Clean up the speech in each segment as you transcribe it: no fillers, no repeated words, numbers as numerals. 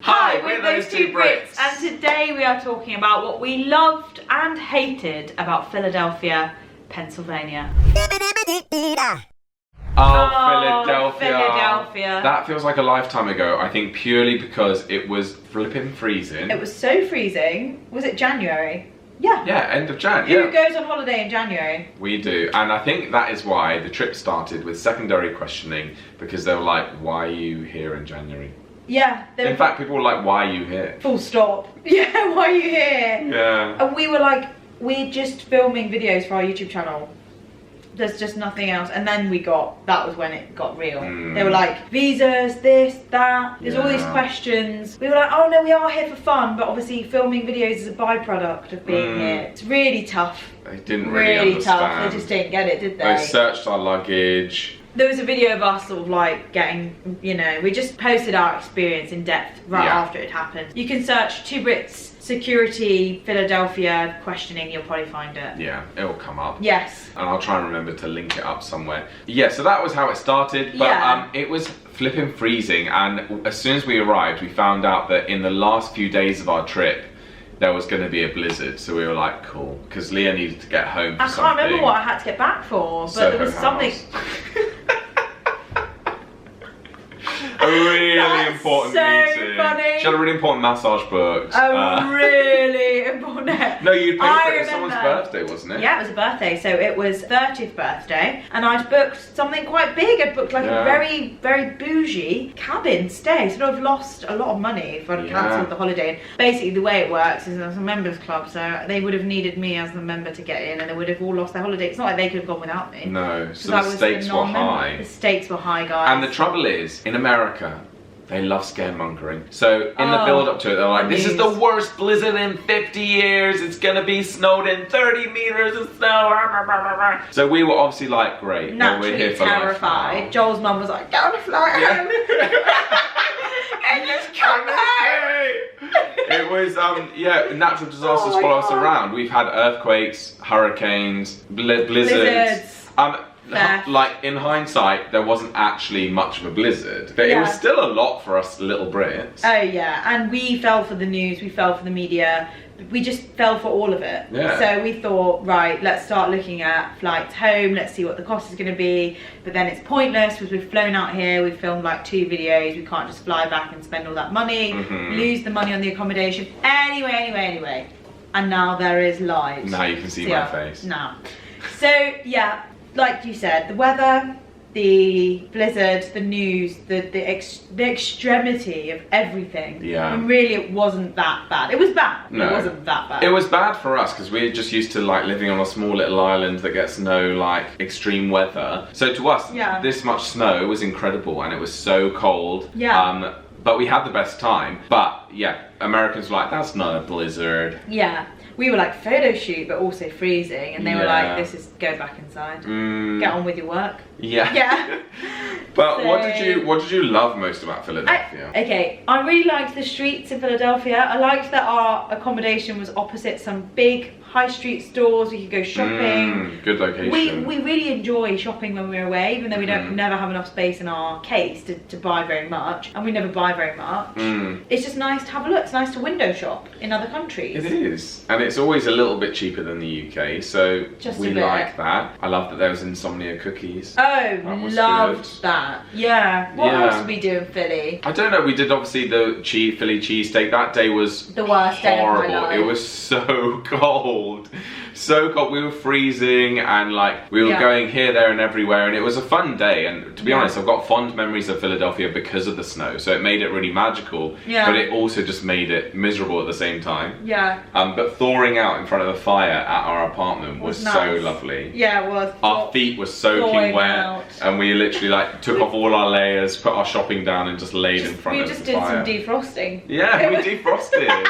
Hi, we're Those Two Brits, and today we are talking about what we loved and hated about Philadelphia, Pennsylvania. Philadelphia. That feels like a lifetime ago, I think purely because it was flipping freezing. It was so freezing. Was it January? Yeah. Yeah, end of Jan. Who goes on holiday in January? We do, and I think that is why the trip started with secondary questioning, because they were like, why are you here in January? Yeah. In fact, people were like, why are you here? Full stop. Yeah, why are you here? Yeah. And we were like, we're just filming videos for our YouTube channel. There's just nothing else. And then that was when it got real. They were like, visas, this, that. There's all these questions. We were like, oh no, we are here for fun, but obviously filming videos is a byproduct of being here. It's really tough. They didn't really understand. Tough. They just didn't get it, did they? They searched our luggage. There was a video of us sort of like getting, we just posted our experience in depth after it happened. You can search Two Brits security Philadelphia questioning, you'll probably find it. Yeah, it'll come up. Yes. And I'll try and remember to link it up somewhere. Yeah, so that was how it started, but it was flipping freezing, and as soon as we arrived, we found out that in the last few days of our trip, there was going to be a blizzard, so we were like, cool, because Leah needed to get home for something. I can't remember what I had to get back for, but there was something... A really important meeting. Funny. She had a really important massage booked. Really important. No, you'd paid for it. It was someone's birthday, wasn't it? Yeah, it was a birthday. So it was 30th birthday, and I'd booked something quite big. I'd booked like a very, very bougie cabin stay. So I've lost a lot of money if I'd cancelled the holiday. And basically, the way it works is there's a members club, so they would have needed me as the member to get in, and they would have all lost their holiday. It's not like they could have gone without me. No, so the stakes were high. The stakes were high, guys. And the trouble is, in America, they love scaremongering. So in the build up to it, they're like, this is the worst blizzard in 50 years. It's gonna be snowed in 30 meters of snow. So we were obviously like, great. Naturally we're here for terrified. life. Joel's mum was like, get on a flight home. And just come home. It was, natural disasters follow us around. We've had earthquakes, hurricanes, blizzards. Like in hindsight, there wasn't actually much of a blizzard, but it was still a lot for us little Brits. Oh yeah, and we fell for the news, we fell for the media, we just fell for all of it. Yeah. So we thought, right, let's start looking at flights home, let's see what the cost is going to be, but then it's pointless because we've flown out here, we've filmed like 2 videos, we can't just fly back and spend all that money, lose the money on the accommodation. Anyway, and now there is live. Now you can see my face. Now. So yeah, like you said, the weather, the blizzard, the news, the extremity of everything. Yeah. And really it wasn't that bad. It was bad, no. It wasn't that bad. It was bad for us because we're just used to like living on a small little island that gets no like extreme weather. So to us, this much snow was incredible, and it was so cold. Yeah. But we had the best time. But yeah, Americans were like, that's not a blizzard. Yeah. We were like photo shoot, but also freezing, and they were like, "This is go back inside, get on with your work." Yeah. Yeah. But so, what did you love most about Philadelphia? I really liked the streets in Philadelphia. I liked that our accommodation was opposite some big high street stores. We could go shopping. Good location. We really enjoy shopping when we're away, even though we never have enough space in our case to buy very much, and we never buy very much. It's just nice to have a look. It's nice to window shop in other countries. It is, and it's always a little bit cheaper than the UK, so we like that. I love that there was insomnia cookies. Oh, loved that. Yeah. What else did we do in Philly? I don't know. We did obviously the Philly cheesesteak. That day was the worst day of my life. It was so cold. So cold. We were freezing, and like we were going here, there and everywhere, and it was a fun day. And to be honest, I've got fond memories of Philadelphia because of the snow, so it made it really magical, but it also just made it miserable at the same time. But thawing out in front of the fire at our apartment was so lovely. Yeah, it was. Our feet were soaking wet, and we literally like took off all our layers, put our shopping down, and just laid in front of the fire. We just did some defrosting. Yeah, we defrosted.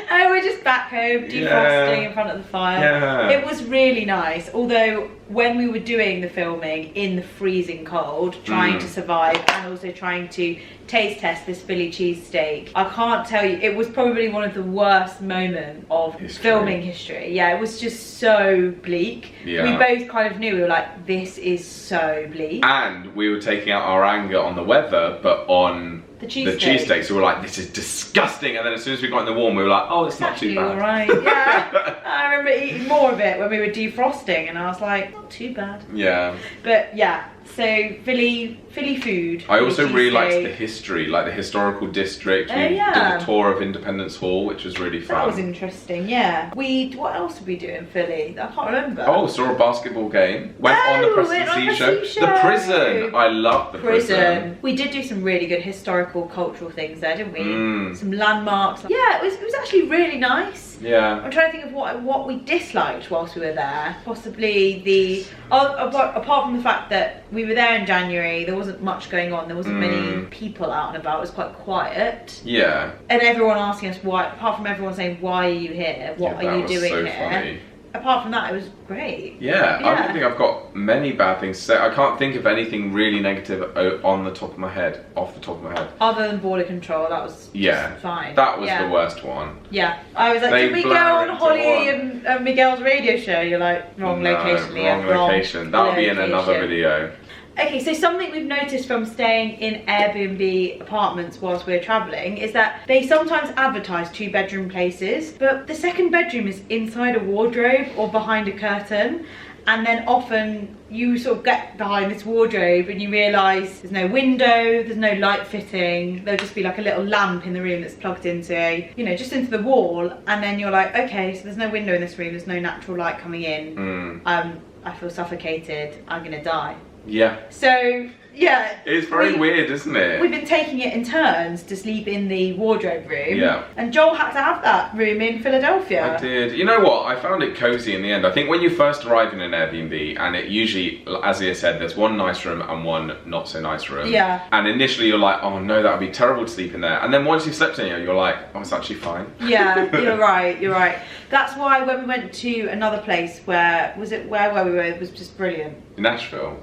And we're just back home defrosting in front of the fire. It was really nice, although when we were doing the filming in the freezing cold, trying to survive and also trying to taste test this Philly cheesesteak, I can't tell you, it was probably one of the worst moments of filming history. Yeah, it was just so bleak. We both kind of knew, we were like, this is so bleak. And we were taking out our anger on the weather, but on The cheesesteak. The cheesesteaks, we were like, this is disgusting. And then as soon as we got in the warm, we were like, oh, it's not too bad. Right. Yeah. I remember eating more of it when we were defrosting, and I was like, not too bad. Yeah. But yeah, so Philly food. I also really liked the history, like the historical district. We did a tour of Independence Hall, which was really fun. That was interesting, yeah. What else did we do in Philly? I can't remember. Oh, saw a basketball game. Went on the Preston show. The prison. I love the prison. We did do some really good historical, cultural things there, didn't we? Some landmarks. Yeah, it was actually really nice. Yeah. I'm trying to think of what we disliked whilst we were there. Possibly apart from the fact that we were there in January, there wasn't much going on. There wasn't many people out and about. It was quite quiet. Yeah. And everyone asking us why. Apart from everyone saying, "Why are you here? What are you doing here?" Funny. Apart from that, it was great. Yeah, I don't think I've got many bad things to say. I can't think of anything really negative on the top of my head, off the top of my head. Other than border control, that was just fine. That was the worst one. Yeah, I was like, can we go on Holly and Miguel's radio show? You're like, wrong location, Liam. Wrong location. That'll be in another video. Okay, so something we've noticed from staying in Airbnb apartments whilst we're travelling is that they sometimes advertise 2-bedroom places, but the second bedroom is inside a wardrobe or behind a curtain. And then often you sort of get behind this wardrobe and you realise there's no window, there's no light fitting, there'll just be like a little lamp in the room that's plugged into, just into the wall. And then you're like, okay, so there's no window in this room, there's no natural light coming in. I feel suffocated, I'm gonna die. Yeah. So, yeah. It's very weird, isn't it? We've been taking it in turns to sleep in the wardrobe room. Yeah. And Joel had to have that room in Philadelphia. I did. You know what? I found it cozy in the end. I think when you first arrive in an Airbnb, and it usually, as Ia said, there's one nice room and one not so nice room. Yeah. And initially you're like, oh no, that would be terrible to sleep in there. And then once you've slept in here, you're like, oh, it's actually fine. Yeah, you're right. That's why when we went to another place where we were, it was just brilliant. Nashville,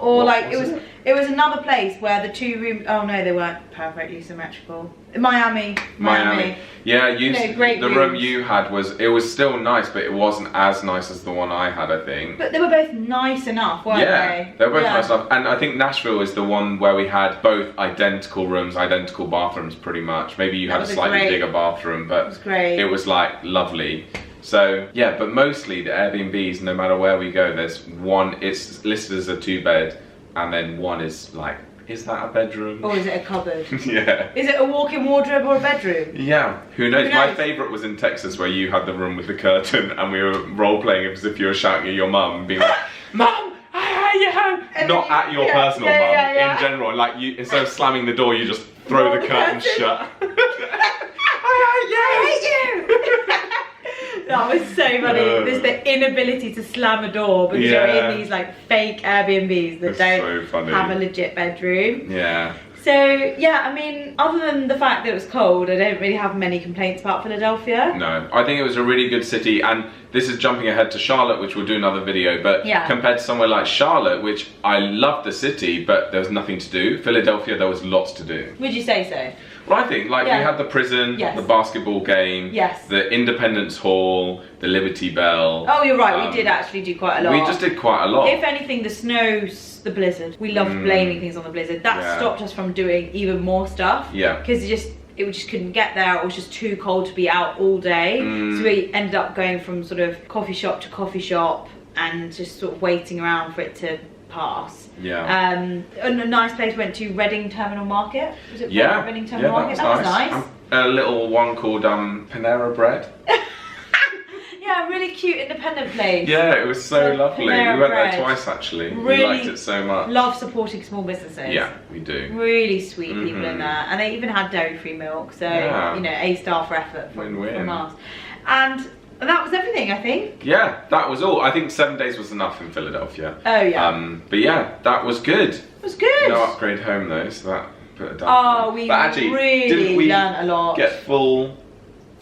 or like it was another place where the 2 rooms. Oh no, they weren't perfectly symmetrical. Miami. Yeah, great the rooms. room you had was still nice, but it wasn't as nice as the one I had, I think. But they were both nice enough, weren't they? They were both nice enough. And I think Nashville is the one where we had both identical rooms, identical bathrooms, pretty much. Maybe you had a slightly bigger bathroom, but it was like lovely. So yeah, but mostly the Airbnbs, no matter where we go, there's one, it's listed as a 2-bed, and then one is like, is that a bedroom? Or is it a cupboard? Yeah. Is it a walk-in wardrobe or a bedroom? Yeah, who knows? My favourite was in Texas, where you had the room with the curtain and we were role-playing as if you were shouting at your mum and being like, Mum, I hate you! Not at your personal mum, in general. Like, instead of slamming the door, you just throw the curtain shut. I hate you! That was so funny. There's the inability to slam a door because you're in these like fake Airbnbs that don't have a legit bedroom. Yeah. So yeah, I mean, other than the fact that it was cold, I don't really have many complaints about Philadelphia. No, I think it was a really good city, and this is jumping ahead to Charlotte, which we'll do another video, but compared to somewhere like Charlotte, which I loved the city, but there was nothing to do, Philadelphia, there was lots to do. Would you say so? Well, I think, like, we had the prison, the basketball game, the Independence Hall, the Liberty Bell. Oh, you're right, we did actually do quite a lot. We just did quite a lot. If anything, the snow's the blizzard. We loved blaming things on the blizzard. That stopped us from doing even more stuff. Yeah. Because we just couldn't get there. It was just too cold to be out all day. So we ended up going from sort of coffee shop to coffee shop and just sort of waiting around for it to pass. Yeah. A nice place we went to, Reading Terminal Market. Was it Reading Terminal Market? That was nice. A little one called Panera Bread. Yeah, really cute independent place. Yeah, it was so lovely. Panera we went Bread. there twice actually. Really we liked it so much. Love supporting small businesses. Yeah, we do. Really sweet people in there, and they even had dairy-free milk. So A-star for effort from us. And that was everything, I think. Yeah, that was all. I think 7 days was enough in Philadelphia. Oh yeah. But yeah, that was good. It was good. No upgrade home though, so that put a damper. Oh, we really learned a lot. Get full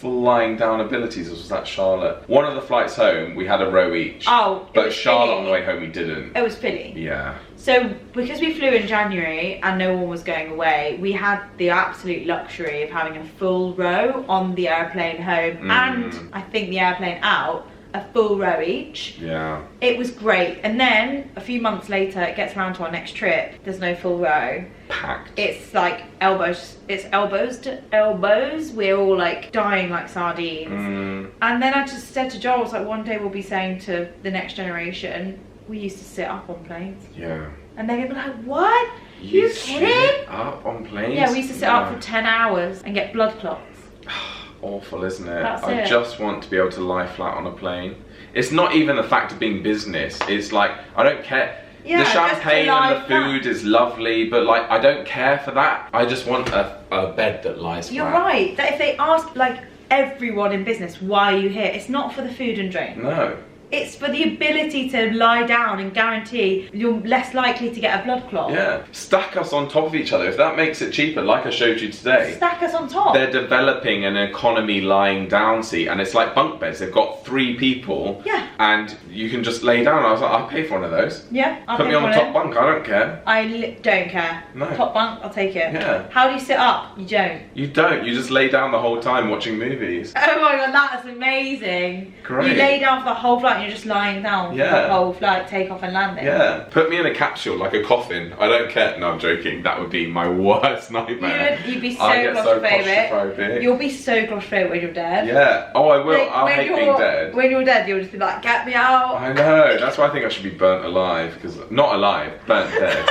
lying down abilities, or was that Charlotte? One of the flights home, we had a row each. Oh, but Charlotte on the way home, we didn't. It was Philly. Yeah. So because we flew in January and no one was going away, we had the absolute luxury of having a full row on the airplane home and I think the airplane out. a full row each. Yeah. It was great. And then a few months later, it gets around to our next trip. There's no full row. Packed. It's like elbows. It's elbows to elbows. We're all like dying like sardines. And then I just said to Joel, I was like, one day we'll be saying to the next generation, we used to sit up on planes. Yeah. And they're gonna be like, what? You kidding? Up on planes? Yeah, we used to sit up for 10 hours and get blood clots. Awful, isn't it? That's I it. just want to be able to lie flat on a plane. It's not even the fact of being business. It's like, I don't care. Yeah, the champagne and the food is lovely, but like, I don't care for that. I just want a bed that lies flat. You're right. That if they ask like everyone in business, why are you here? It's not for the food and drink. No. It's for the ability to lie down and guarantee you're less likely to get a blood clot. Yeah. Stack us on top of each other. If that makes it cheaper, like I showed you today. Stack us on top. They're developing an economy lying down seat, and it's like bunk beds. They've got 3 people. Yeah. And you can just lay down. I was like, I'll pay for one of those. Yeah. Put me on the top bunk. I don't care. I don't care. No. Top bunk, I'll take it. Yeah. How do you sit up? You don't. You don't. You just lay down the whole time watching movies. Oh my god, that's amazing. Great. You lay down for the whole flight and you're just lying down for Yeah. the whole flight, take off and landing. Yeah. Put me in a capsule, like a coffin. I don't care. No, I'm joking. That would be my worst nightmare. You'd be so I get so claustrophobic. claustrophobic. You'll be so claustrophobic when you're dead. Yeah. Oh, I will. Like, I'll hate being dead. When you're dead, you'll just be like, get me out. I know. That's why I think I should be burnt alive. Because not alive, burnt dead.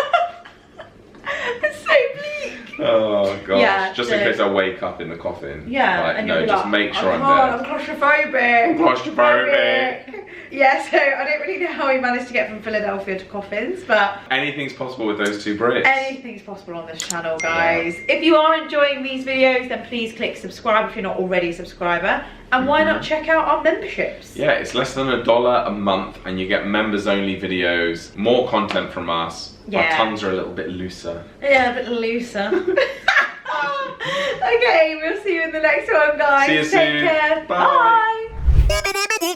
It's so bleak. Oh gosh. Yeah, just in case I wake up in the coffin. Yeah. Like, and no, you'll be just like, make sure I'm I'm dead. claustrophobic. Claustrophobic. Yeah, so I don't really know how we managed to get from Philadelphia to coffins, but Anything's possible with those 2 Brits. anything's possible on this channel, guys. If you are enjoying these videos, then please click subscribe if you're not already a subscriber. And why not check out our memberships? Yeah, it's less than $1 a month, and you get members-only videos, more content from us. Yeah. Our tongues are a little bit looser. Yeah, a bit looser. Okay, we'll see you in the next one, guys. See you Take soon. care. Bye. Bye.